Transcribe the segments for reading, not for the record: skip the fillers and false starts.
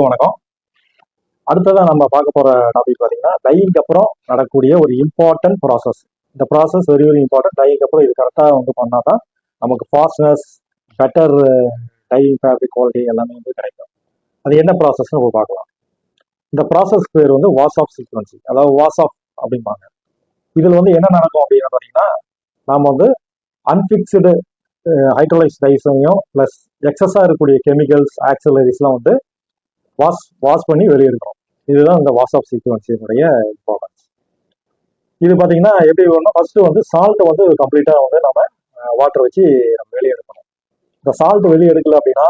வணக்கம். அடுத்ததா நம்ம பார்க்க போற டாபிக் பார்த்தீங்கன்னா, டையிங்க்கு அப்புறம் நடக்கக்கூடிய ஒரு இம்பார்ட்டன்ட் ப்ராசஸ். இந்த ப்ராசஸ் வெரி வெரி இம்பார்ட்டன்ட். டையிங்க்கு அப்புறம் இது கரெக்டாக பண்ணா தான் நமக்கு fastness, better dyeing fabric quality எல்லாமே கிடைக்கும். அது என்ன ப்ராசஸ்னு நம்ம பார்க்கலாம். இந்த ப்ராசஸ் பேர் வாஷ் ஆஃப் சீக்வன்சி, அதாவது வாஷ் ஆஃப் அப்படிம்பாங்க. இதில் என்ன நடக்கும் அப்படின்னு பார்த்தீங்கன்னா, நாம் அன்பிக்ஸ்டு ஹைட்ரோலைஸ் டைஸையும் ப்ளஸ் எக்ஸஸாக இருக்கக்கூடிய கெமிக்கல்ஸ் ஆக்சிலரிஸ்லாம் வாஷ் பண்ணி வெளியெடுக்கிறோம். இதுதான் இந்த வாஷ் ஆஃப் சீக்வன்ஸினுடைய இம்பார்ட்டன்ஸ். இது பார்த்தீங்கன்னா எப்படி வேணும், ஃபர்ஸ்ட் சால்ட்டை கம்ப்ளீட்டாக நம்ம வாட்டர் வச்சு நம்ம வெளியே எடுக்கணும். இந்த சால்ட் வெளியே எடுக்கல அப்படின்னா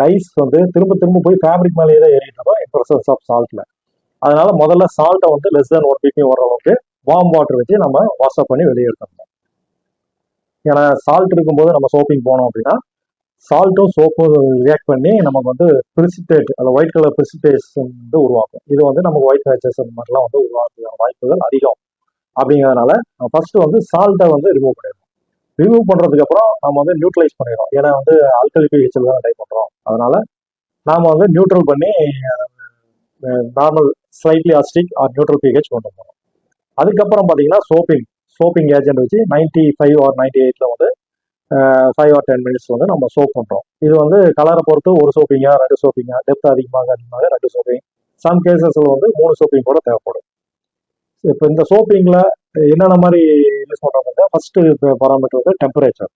டைஸ் திரும்ப திரும்ப போய் ஃபேப்ரிக் மேலேயே தான் ஏறிட்டு இருக்கோம் இன் ப்ரொசஸ் ஆஃப் சால்ட்ல. அதனால முதல்ல சால்ட்டை லெஸ் தென் 1 ppm வர அளவுக்கு வார்ம் வாட்டர் வச்சு நம்ம வாஷ் அப் பண்ணி வெளியே எடுக்கணும். ஏன்னா சால்ட் இருக்கும்போது நம்ம சோப்பிங் போனோம் அப்படின்னா சால்ட்டும் சோப்பும் ரியாக்ட் பண்ணி நமக்கு பிரிசிபேட், அந்த ஒயிட் கலர் பிரிசிபேஷன் உருவாக்கும். இது நமக்கு ஒயிட் பேச்சஸ் அந்த மாதிரிலாம் உருவாக்குற வாய்ப்புகள் அதிகம். அப்படிங்கிறதுனால ஃபர்ஸ்ட் சால்ட்டை ரிமூவ் பண்ணிடணும். ரிமூவ் பண்றதுக்கு அப்புறம் நம்ம நியூட்ரலைஸ் பண்ணிடுறோம். ஏன்னா ஆல்கலி பிஹெச்ல தான் டைப் பண்றோம். அதனால நாம நியூட்ரல் பண்ணி normal slightly acetic or neutral pH கொண்டு போகிறோம். அதுக்கப்புறம் பார்த்தீங்கன்னா சோப்பிங் ஏஜென்ட் வச்சு 95 or 98ல 5 or 10 minutes நம்ம சோப் பண்றோம். இது கலரை பொறுத்து ஒரு சோப்பிங்கா 2 சோப்பிங்கா, டெப்த் அதிகமாக 2 சோப்பிங், சம் கேசஸ்ல 3 சோப்பிங் கூட தேவைப்படும். இப்போ இந்த சோப்பிங்ல என்னென்ன மாதிரி யூஸ் பண்றோம்னா, ஃபர்ஸ்ட் பாராமீட்டர் டெம்பரேச்சர்.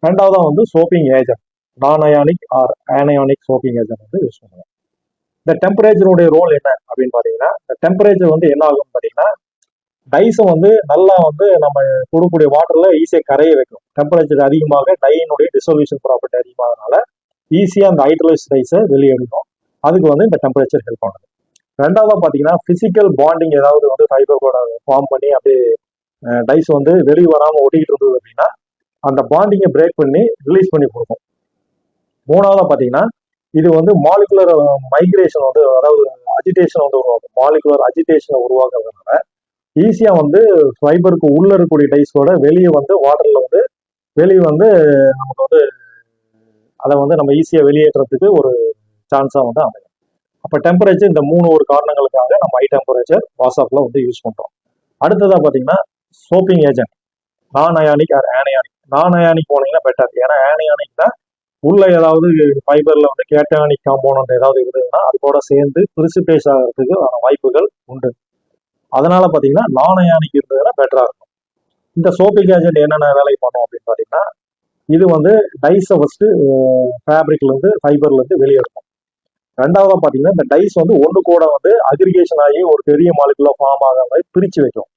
ரெண்டாவதா சோப்பிங் ஏஜென்ட், நான் அயானிக் ஆர் ஆனயானிக் சோப்பிங் ஏஜென்ட் யூஸ் பண்ணுவோம். இந்த டெம்பரேச்சருடைய ரோல் என்ன அப்படின்னு பாத்தீங்கன்னா, இந்த டெம்பரேச்சர் என்ன ஆகும்னு பாத்தீங்கன்னா, டைஸை நல்லா நம்ம கொடுக்கக்கூடிய வாட்டர்ல ஈஸியாக கரைய வைக்கும். டெம்பரேச்சர் அதிகமாக டையினுடைய டிசொல்யூஷன் ப்ராப்பர்ட்டி அதிகமாகனால ஈஸியாக அந்த ஹைட்ரோலைஸ் டைஸை வெளியே எடுக்கும். அதுக்கு இந்த டெம்பரேச்சர் ஹெல்ப் பண்ணுது. ரெண்டாவதா பார்த்தீங்கன்னா, பிசிக்கல் பாண்டிங் ஏதாவது ஃபைபர் கூட ஃபார்ம் பண்ணி அப்படியே டைஸ் வெளியே வராமல் ஒட்டிக்கிட்டு இருந்தது அப்படின்னா அந்த பாண்டிங்கை பிரேக் பண்ணி ரிலீஸ் பண்ணி கொடுக்கும். மூணாவதா பார்த்தீங்கன்னா, இது மாலிகுலர் மைக்ரேஷன் அதாவது அஜிடேஷன் உருவாக்கும். மாலிகுலர் அஜிடேஷனை உருவாக்குறதுனால ஈஸியா ஃபைபருக்கு உள்ள இருக்கக்கூடிய டைஸோட வெளியே வாட்டர்ல வெளியே நமக்கு அதை நம்ம ஈஸியா வெளியேற்றதுக்கு ஒரு சான்ஸா அமையும். அப்ப டெம்பரேச்சர் இந்த ஒரு காரணங்களுக்காக நம்ம ஹை டெம்பரேச்சர் வாஷ் ஆஃப்ல யூஸ் பண்றோம். அடுத்ததா பாத்தீங்கன்னா சோப்பிங் ஏஜென்ட், நான் அயானிக் ஆர் ஆனயானிக். நான் அயானிக் போனீங்கன்னா பெட்டர். ஏன்னா ஆனயானிக்னா உள்ள ஏதாவது ஃபைபர்ல கேட்டானிக் காம்போனன்ட் ஏதாவது இருந்ததுன்னா அது கூட சேர்ந்து பிரிசிபேஸ் ஆகிறதுக்கு வாய்ப்புகள் உண்டு. அதனால பாத்தீங்கன்னா நான் அயானிக் இருந்ததுன்னா பெட்டரா இருக்கும். இந்த சோப்பிங் ஏஜென்ட் என்னென்ன வேலை பண்ணும் அப்படின்னு பாத்தீங்கன்னா, இது டைஸை ஃபர்ஸ்ட் ஃபேப்ரிக்ல ஃபைபர்ல வெளியே எடுக்கும். ரெண்டாவதா பாத்தீங்கன்னா இந்த டைஸ் ஒன்று கூட அக்ரிகேஷன் ஆகி ஒரு பெரிய மாலிகுலா ஃபார்ம் ஆகாத மாதிரி பிரிச்சு வைக்கும்.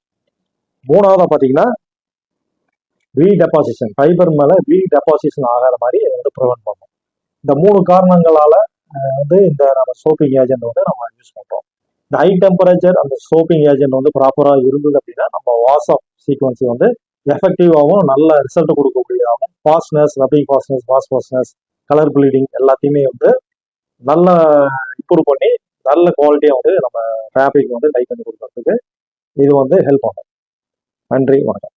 மூணாவதா பாத்தீங்கன்னா ரீடெபாசிஷன், ஃபைபர் மேல ரீடெபாசிஷன் ஆகாத மாதிரி ப்ரிவென்ட் பண்ணும். இந்த 3 காரணங்களால இந்த நம்ம சோப்பிங் ஏஜென்ட் நம்ம யூஸ் பண்றோம். இந்த ஹை டெம்பரேச்சர் அந்த சோப்பிங் ஏஜென்ட் ப்ராப்பரா இருந்தது அப்படின்னா நம்ம வாஷ் ஆஃப் சீக்வன்சி எஃபெக்டிவாகவும் நல்ல ரிசல்ட் கொடுக்கக்கூடியதாகவும் fastness, rubbing fastness, wash fastness, colour bleeding எல்லாத்தையுமே நல்ல இம்ப்ரூவ் பண்ணி நல்ல குவாலிட்டியா நம்ம ஃபேப்ரிக் டைப் பண்ணி கொடுக்கறதுக்கு இது ஹெல்ப் பண்ணும். நன்றி, வணக்கம்.